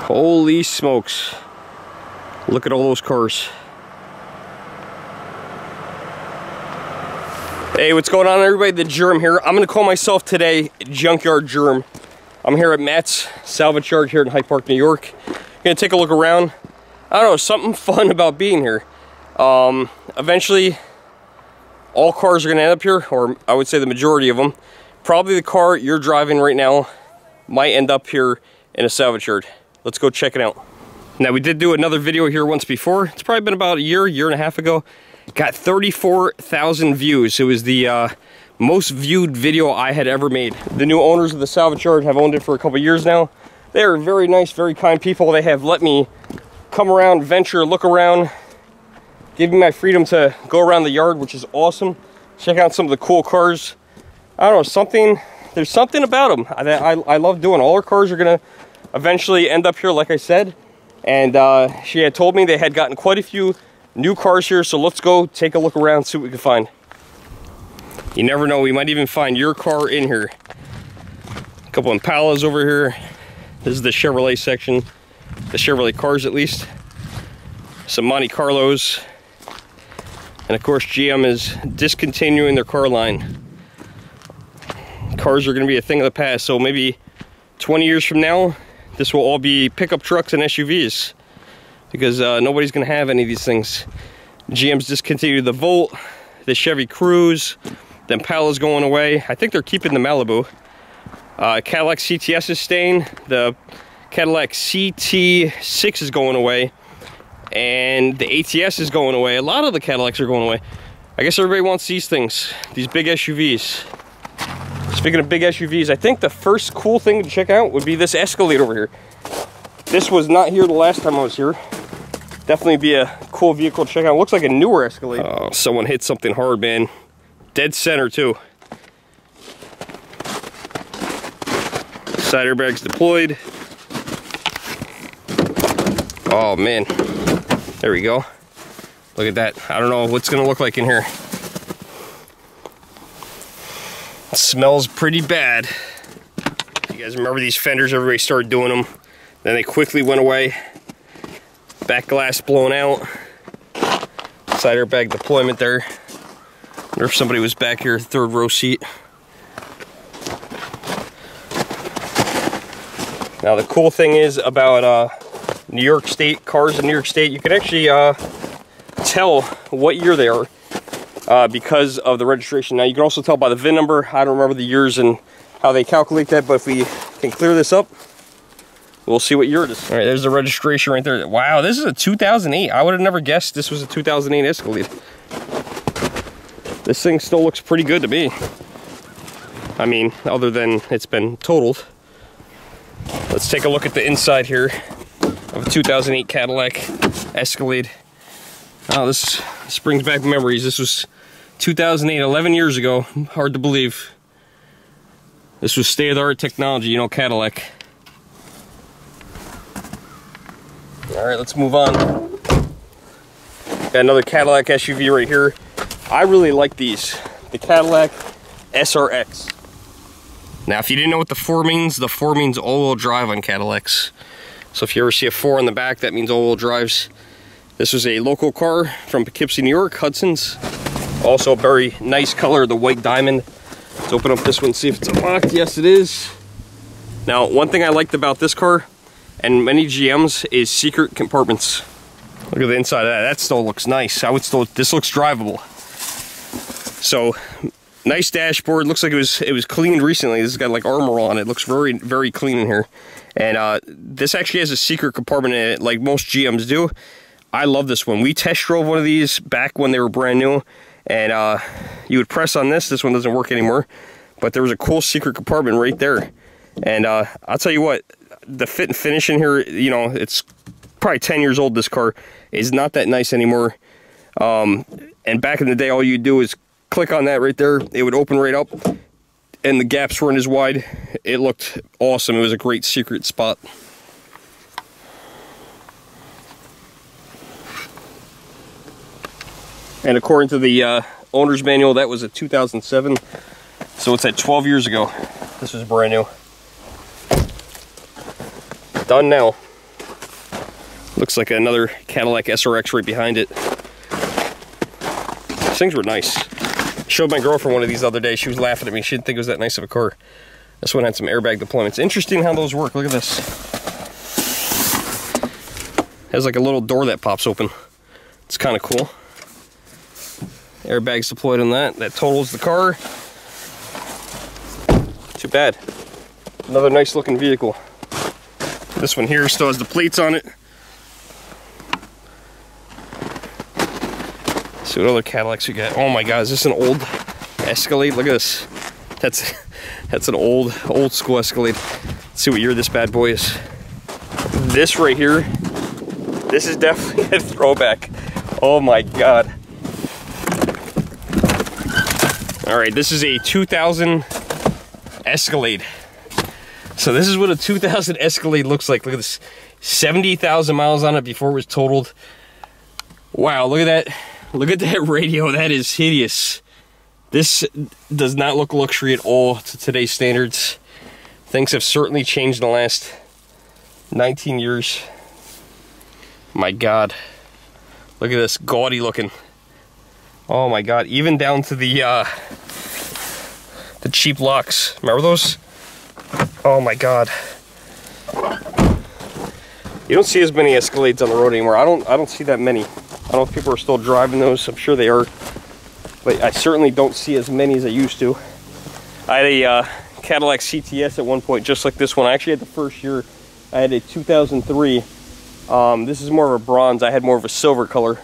Holy smokes. Look at all those cars. Hey, what's going on everybody? The Germ here. I'm gonna call myself today Junkyard Germ. I'm here at Matt's Salvage Yard here in Hyde Park, New York. Gonna take a look around. I don't know, something fun about being here. Eventually, all cars are gonna end up here, or I would say the majority of them. Probably the car you're driving right now might end up here in a salvage yard. Let's go check it out. Now, we did do another video here once before. It's probably been about a year and a half ago. Got 34,000 views. It was the most viewed video I had ever made. The new owners of the salvage yard have owned it for a couple years now. They are very nice, very kind people. They have let me come around, venture, look around, give me my freedom to go around the yard, which is awesome. Check out some of the cool cars. I don't know, there's something about them that I love doing. All our cars are gonna eventually end up here, like I said. And she had told me they had gotten quite a few new cars here, so let's go take a look around, see what we can find. You never know, we might even find your car in here. A couple Impalas over here. This is the Chevrolet section, the Chevrolet cars at least. Some Monte Carlos. And of course GM is discontinuing their car line. Cars are going to be a thing of the past, so maybe 20 years from now, this will all be pickup trucks and SUVs. Because nobody's going to have any of these things. GM's discontinued the Volt, the Chevy Cruze, the Impala's going away. I think they're keeping the Malibu. Cadillac CTS is staying. The Cadillac CT6 is going away. And the ATS is going away. A lot of the Cadillacs are going away. I guess everybody wants these things, these big SUVs. Speaking of big SUVs, I think the first cool thing to check out would be this Escalade over here. This was not here the last time I was here. Definitely be a cool vehicle to check out. It looks like a newer Escalade. Oh, someone hit something hard, man. Dead center, too. Side airbags deployed. Oh, man. There we go. Look at that. I don't know what's going to look like in here. It smells pretty bad. You guys remember these fenders? Everybody started doing them. Then they quickly went away. Back glass blown out. Side airbag deployment there. Wonder if somebody was back here, third row seat. Now the cool thing is about New York State, cars in New York State, you can actually tell what year they are because of the registration. Now you can also tell by the VIN number. I don't remember the years and how they calculate that, but if we can clear this up, we'll see what year it is. All right, there's the registration right there. Wow, this is a 2008. I would have never guessed this was a 2008 Escalade. This thing still looks pretty good to me. I mean, other than it's been totaled. Let's take a look at the inside here of a 2008 Cadillac Escalade. Oh, this brings back memories. This was 2008, 11 years ago. Hard to believe. This was state-of-the-art technology, you know, Cadillac. All right, let's move on. Got another Cadillac SUV right here. I really like these. The Cadillac SRX. Now, if you didn't know what the 4 means, the 4 means all-wheel drive on Cadillacs. So if you ever see a 4 on the back, that means all-wheel drives. This was a local car from Poughkeepsie, New York, Hudson's. Also a very nice color, the white diamond. Let's open up this one, see if it's unlocked. Yes, it is. Now, one thing I liked about this car, and many GMs, is secret compartments. Look at the inside of that. That still looks nice. This looks drivable. So, nice dashboard. Looks like it was cleaned recently. This has got like armor on it. It looks very, very clean in here. And this actually has a secret compartment in it, like most GMs do. I love this one. We test drove one of these back when they were brand new, and you would press on this. This one doesn't work anymore, but there was a cool secret compartment right there. And I'll tell you what, the fit and finish in here, you know, it's probably 10 years old. This car is not that nice anymore. And back in the day, all you do is click on that right there. It would open right up, and the gaps weren't as wide. It looked awesome. It was a great secret spot. And according to the owner's manual, that was a 2007. So it's at 12 years ago. This was brand new. Done now. Looks like another Cadillac SRX right behind it. These things were nice. Showed my girlfriend one of these the other day. She was laughing at me. She didn't think it was that nice of a car. This one had some airbag deployments. Interesting how those work. Look at this. Has like a little door that pops open. It's kind of cool. Airbags deployed on that. That totals the car. Too bad. Another nice looking vehicle. This one here still has the plates on it. Let's see what other Cadillacs we got. Oh my god, is this an old Escalade? Look at this. That's an old school Escalade. Let's see what year this bad boy is. This right here, this is definitely a throwback. Oh my god. Alright, this is a 2000 Escalade. So this is what a 2000 Escalade looks like. Look at this. 70,000 miles on it before it was totaled. Wow, look at that. Look at that radio. That is hideous. This does not look luxury at all to today's standards. Things have certainly changed in the last 19 years. My god. Look at this, gaudy looking. Oh my god, even down to the cheap locks. Remember those? Oh my god. You don't see as many Escalades on the road anymore. I don't see that many. I don't know if people are still driving those. I'm sure they are. But I certainly don't see as many as I used to. I had a Cadillac CTS at one point, just like this one. I actually had the first year. I had a 2003. This is more of a bronze. I had more of a silver color.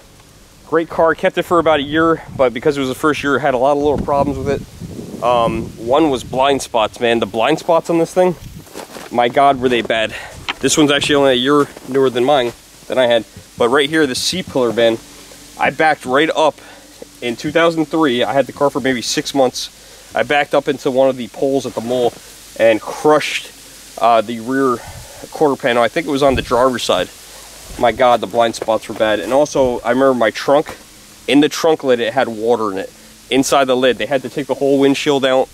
Great car. Kept it for about a year, but because it was the first year, I had a lot of little problems with it. One was blind spots, man. The blind spots on this thing, my god, were they bad. This one's actually only a year newer than mine, than I had. But right here, the C-pillar, man, I backed right up in 2003. I had the car for maybe 6 months. I backed up into one of the poles at the mall and crushed the rear quarter panel. I think it was on the driver's side. My god, the blind spots were bad. And also, I remember my trunk, in the trunk lid, it had water in it. Inside the lid, they had to take the whole windshield out,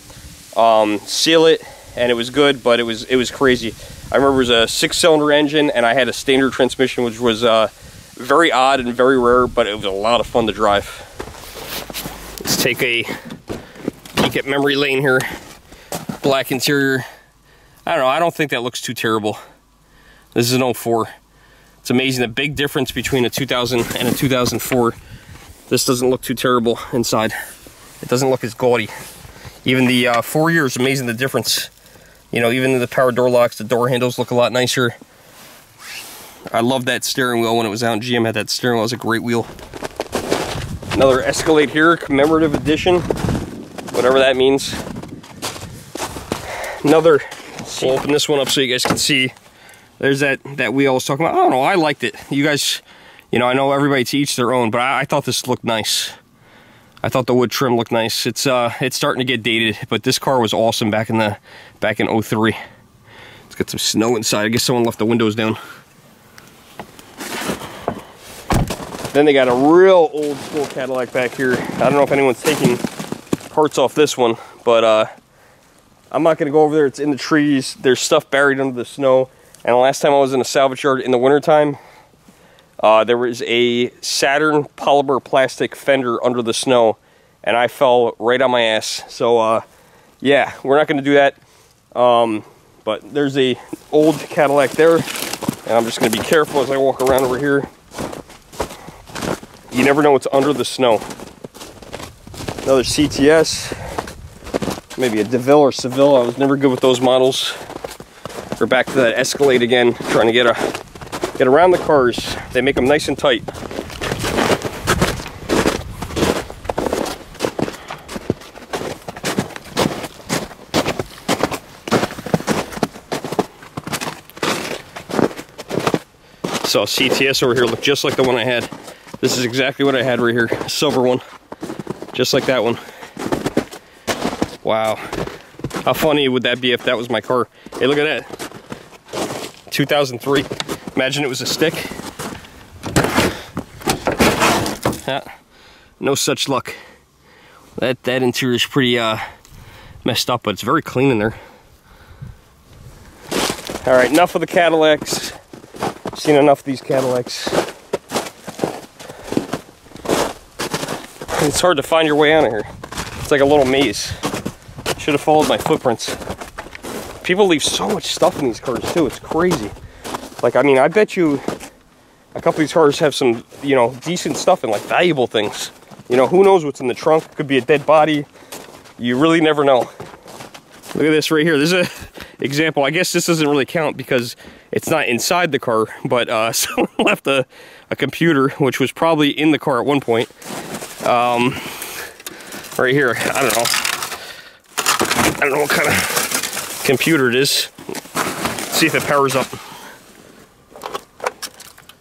seal it, and it was good, but it was crazy. I remember it was a 6-cylinder engine, and I had a standard transmission, which was very odd and very rare, but it was a lot of fun to drive. Let's take a peek at memory lane here. Black interior. I don't know, I don't think that looks too terrible. This is an 04. It's amazing the big difference between a 2000 and a 2004. This doesn't look too terrible inside. It doesn't look as gaudy. Even the 4 years, amazing the difference. You know, even the power door locks, the door handles look a lot nicer. I love that steering wheel when it was out. GM had that steering wheel. It was a great wheel. Another Escalade here, commemorative edition, whatever that means. Another, I'll open this one up so you guys can see. There's that wheel I was talking about. I don't know, I liked it. You guys, you know, I know everybody to each their own, but I thought this looked nice. I thought the wood trim looked nice. It's starting to get dated, but this car was awesome back in 03. It's got some snow inside. I guess someone left the windows down. Then they got a real old school Cadillac back here. I don't know if anyone's taking parts off this one, but I'm not gonna go over there. It's in the trees. There's stuff buried under the snow. And the last time I was in a salvage yard in the wintertime, there was a Saturn polymer plastic fender under the snow, and I fell right on my ass. So yeah, we're not going to do that. But there's a old Cadillac there, and I'm just going to be careful as I walk around over here. You never know what's under the snow. Another CTS, maybe a DeVille or Seville. I was never good with those models. We're back to that Escalade again, trying to get around the cars. They make them nice and tight. So CTS over here look just like the one I had. This is exactly what I had right here, a silver one, just like that one. Wow, how funny would that be if that was my car? Hey, look at that, 2003. Imagine it was a stick. No such luck. That interior is pretty messed up, but it's very clean in there. All right, enough of the Cadillacs. Seen enough of these Cadillacs. It's hard to find your way out of here. It's like a little maze. Should have followed my footprints. People leave so much stuff in these cars too. It's crazy. Like, I mean, I bet you a couple of these cars have some, you know, decent stuff and like valuable things. You know, who knows what's in the trunk? Could be a dead body. You really never know. Look at this right here. There's a example. I guess this doesn't really count because it's not inside the car, but someone left a computer, which was probably in the car at one point. Right here, I don't know what kind of computer it is. Let's see if it powers up.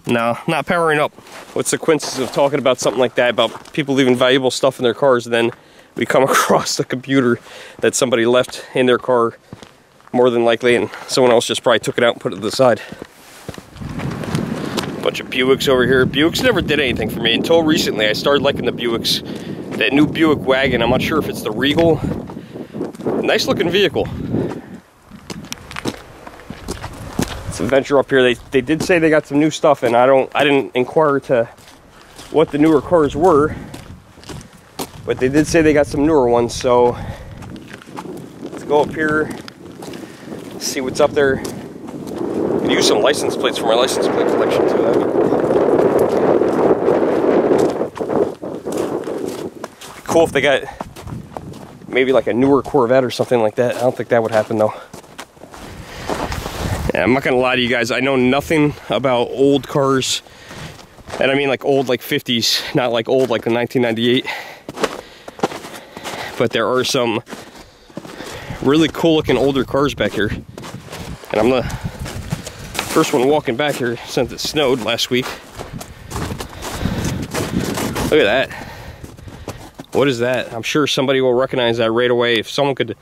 No, not powering up. What's the coincidence of talking about something like that, about people leaving valuable stuff in their cars, and then we come across the computer that somebody left in their car, more than likely, and someone else just probably took it out and put it to the side. Bunch of Buicks over here. Buicks never did anything for me until recently. I started liking the Buicks. That new Buick wagon, I'm not sure if it's the Regal. Nice looking vehicle. It's a venture up here. They did say they got some new stuff, and I didn't inquire to what the newer cars were, but they did say they got some newer ones. So let's go up here, see what's up there. Could use some license plates for my license plate collection too. That'd be cool if they got maybe like a newer Corvette or something like that. I don't think that would happen though. Yeah, I'm not gonna lie to you guys, I know nothing about old cars, and I mean like old like 50s, not like old like the 1998. But there are some really cool looking older cars back here, and I'm the first one walking back here since it snowed last week. Look at that. What is that? I'm sure somebody will recognize that right away. If someone could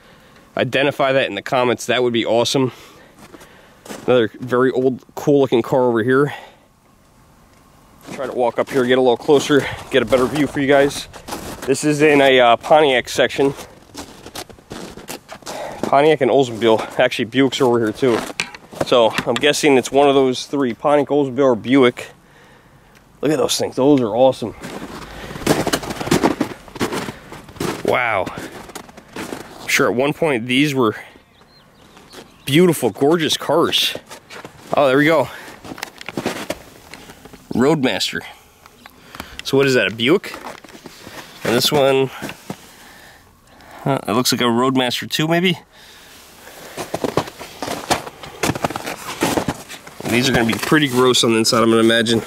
identify that in the comments, that would be awesome. Another very old, cool looking car over here. Try to walk up here, get a little closer, get a better view for you guys. This is in a Pontiac section. Pontiac and Oldsmobile. Actually, Buick's over here too. So I'm guessing it's one of those three, Pontiac, Oldsmobile, or Buick. Look at those things. Those are awesome. Wow. I'm sure at one point these were beautiful, gorgeous cars. Oh, there we go. Roadmaster. So what is that, a Buick? And this one, it looks like a Roadmaster 2 maybe? And these are going to be pretty gross on the inside, I'm going to imagine.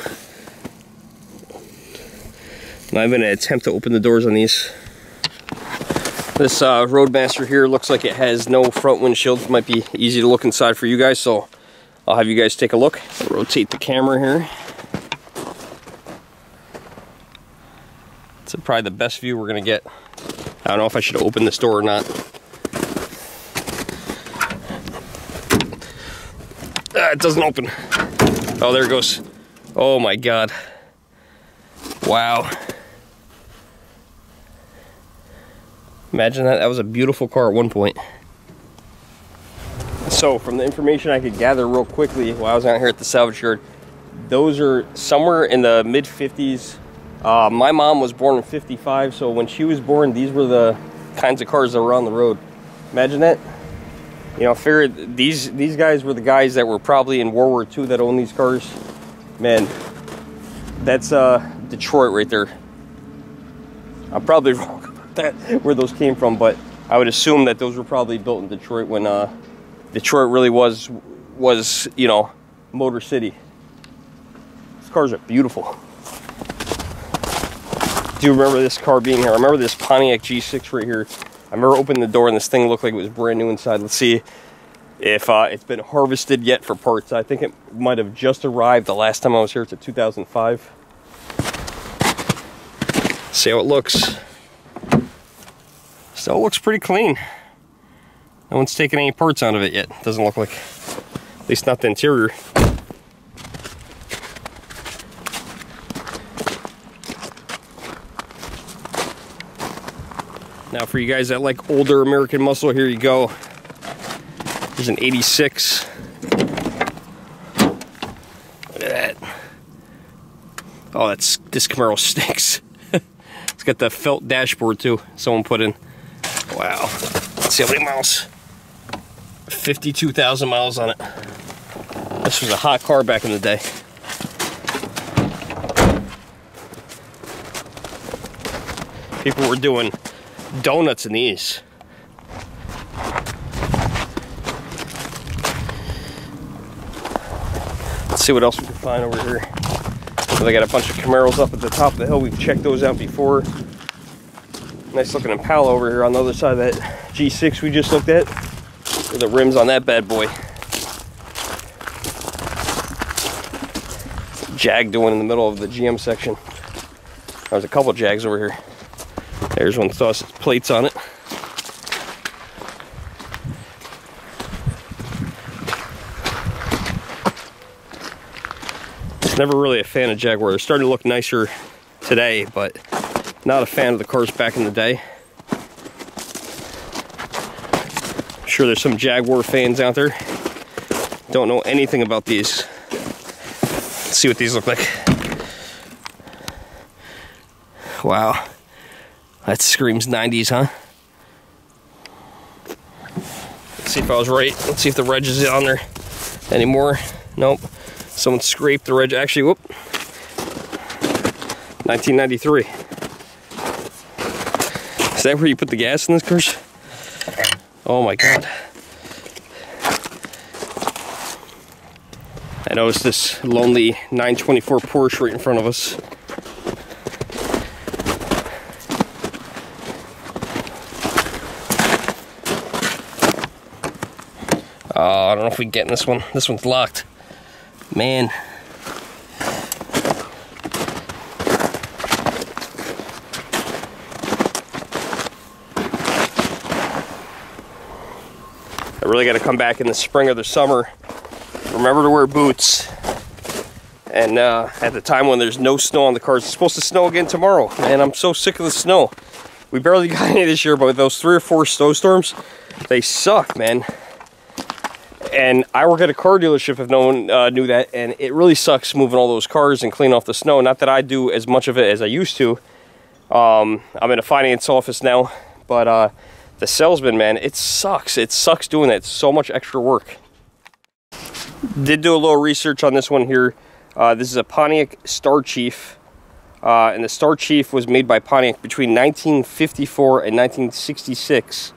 I'm going to attempt to open the doors on these. This Roadmaster here looks like it has no front windshield. Might be easy to look inside for you guys, so I'll have you guys take a look. I'll rotate the camera here. It's probably the best view we're gonna get. I don't know if I should open this door or not. It doesn't open. Oh, there it goes. Oh my God. Wow. Imagine that. That was a beautiful car at one point. So from the information I could gather real quickly while I was out here at the salvage yard, those are somewhere in the mid 50s. My mom was born in 55, so when she was born, these were the kinds of cars that were on the road. Imagine that. You know, figure these guys were the guys that were probably in World War II that owned these cars. Man, that's Detroit right there. I'm probably wrong about that, where those came from, but I would assume that those were probably built in Detroit when Detroit really was, you know, Motor City. These cars are beautiful. Do you remember this car being here? I remember this Pontiac G6 right here. I remember opening the door and this thing looked like it was brand new inside. Let's see if it's been harvested yet for parts. I think it might have just arrived the last time I was here. It's a 2005. See how it looks. So it looks pretty clean. No one's taken any parts out of it yet. Doesn't look like. At least not the interior. Now for you guys that like older American muscle, here you go. There's an 86. Look at Oh, this Camaro stinks. It's got the felt dashboard too. Someone put in. Wow. Let's see how many miles. 52,000 miles on it. This was a hot car back in the day. People were doing donuts in these. Let's see what else we can find over here. So they got a bunch of Camaros up at the top of the hill. We've checked those out before. Nice looking Impala over here on the other side of that G6 we just looked at. Look at the rims on that bad boy. Jag doing in the middle of the GM section. There's a couple Jags over here. There's one with sausage plates on it. Never really a fan of Jaguar. They're starting to look nicer today, but not a fan of the cars back in the day. I'm sure there's some Jaguar fans out there. Don't know anything about these. Let's see what these look like. Wow. That screams 90s, huh? Let's see if I was right. Let's see if the reg is on there anymore. Nope. Someone scraped the reg. Actually, whoop. 1993. Is that where you put the gas in this cars? Oh my God. I noticed this lonely 924 Porsche right in front of us. Oh, I don't know if we can get in this one. This one's locked. Man. I really got to come back in the spring or the summer. Remember to wear boots. And at the time when there's no snow on the cars, it's supposed to snow again tomorrow. Man, I'm so sick of the snow. We barely got any this year, but with those 3 or 4 snowstorms, they suck, man. And I work at a car dealership, if no one knew that, and it really sucks moving all those cars and cleaning off the snow. Not that I do as much of it as I used to. I'm in a finance office now, but the salesman, man, it sucks. It sucks doing that. It's so much extra work. Did do a little research on this one here. This is a Pontiac Star Chief, and the Star Chief was made by Pontiac between 1954 and 1966.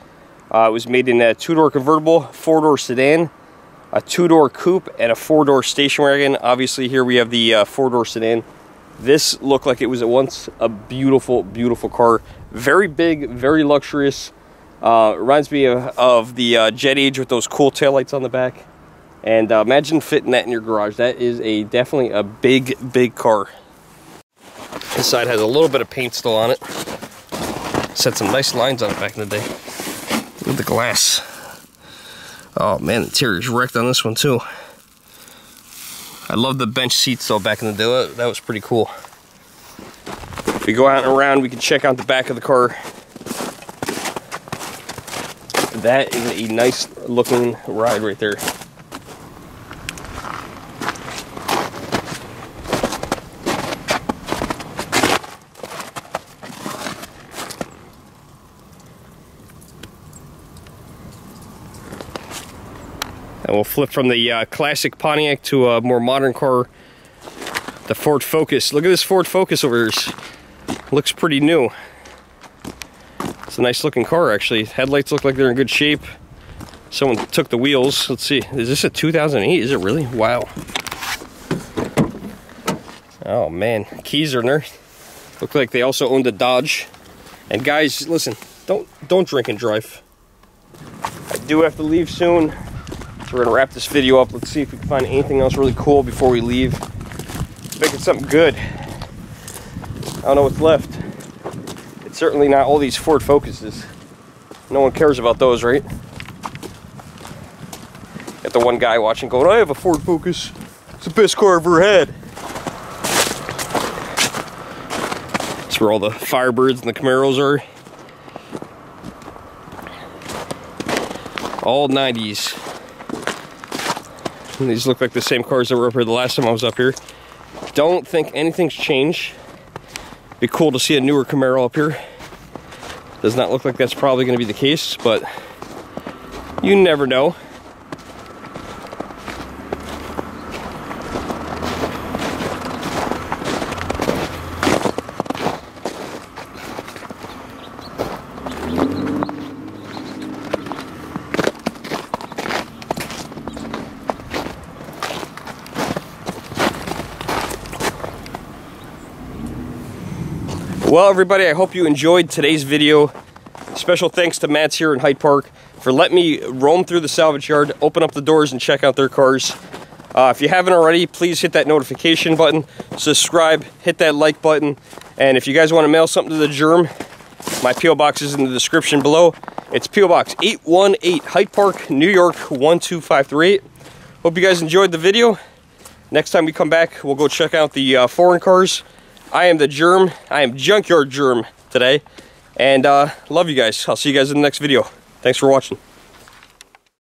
It was made in a 2-door convertible, 4-door sedan, a 2-door coupe, and a 4-door station wagon. Obviously here we have the 4-door sedan. This looked like it was at once a beautiful, beautiful car. Very big, very luxurious. Reminds me of the Jet Age with those cool taillights on the back. And imagine fitting that in your garage. That is definitely a big, big car. This side has a little bit of paint still on it. Set some nice lines on it back in the day. Look at the glass. Oh man, the interior's wrecked on this one too. I love the bench seats though back in the day. That was pretty cool. If we go out and around, we can check out the back of the car. That is a nice looking ride right there. And we'll flip from the classic Pontiac to a more modern car, the Ford Focus. Look at this Ford Focus over here. Looks pretty new. It's a nice looking car actually. Headlights look like they're in good shape. Someone took the wheels. Let's see, is this a 2008? Is it really? Wow. Oh man, keys are in there. Look like they also owned a Dodge. And guys, listen, don't drink and drive. I do have to leave soon. So we're gonna wrap this video up. Let's see if we can find anything else really cool before we leave. Make it something good. I don't know what's left. It's certainly not all these Ford Focuses. No one cares about those, right? Got the one guy watching going, I have a Ford Focus. It's the best car I've ever had. That's where all the Firebirds and the Camaros are. All 90s. And these look like the same cars that were up here the last time I was up here. Don't think anything's changed. Be cool to see a newer Camaro up here. Does not look like that's probably going to be the case, but you never know. Well, everybody, I hope you enjoyed today's video. Special thanks to Matt's here in Hyde Park for letting me roam through the salvage yard, open up the doors, and check out their cars. If you haven't already, please hit that notification button, subscribe, hit that like button, and if you guys want to mail something to the Germ, my P.O. box is in the description below. It's P.O. Box 818, Hyde Park, New York 12538. Hope you guys enjoyed the video. Next time we come back, we'll go check out the foreign cars. I am the Germ. I am Junkyard Germ today. And love you guys. I'll see you guys in the next video. Thanks for watching.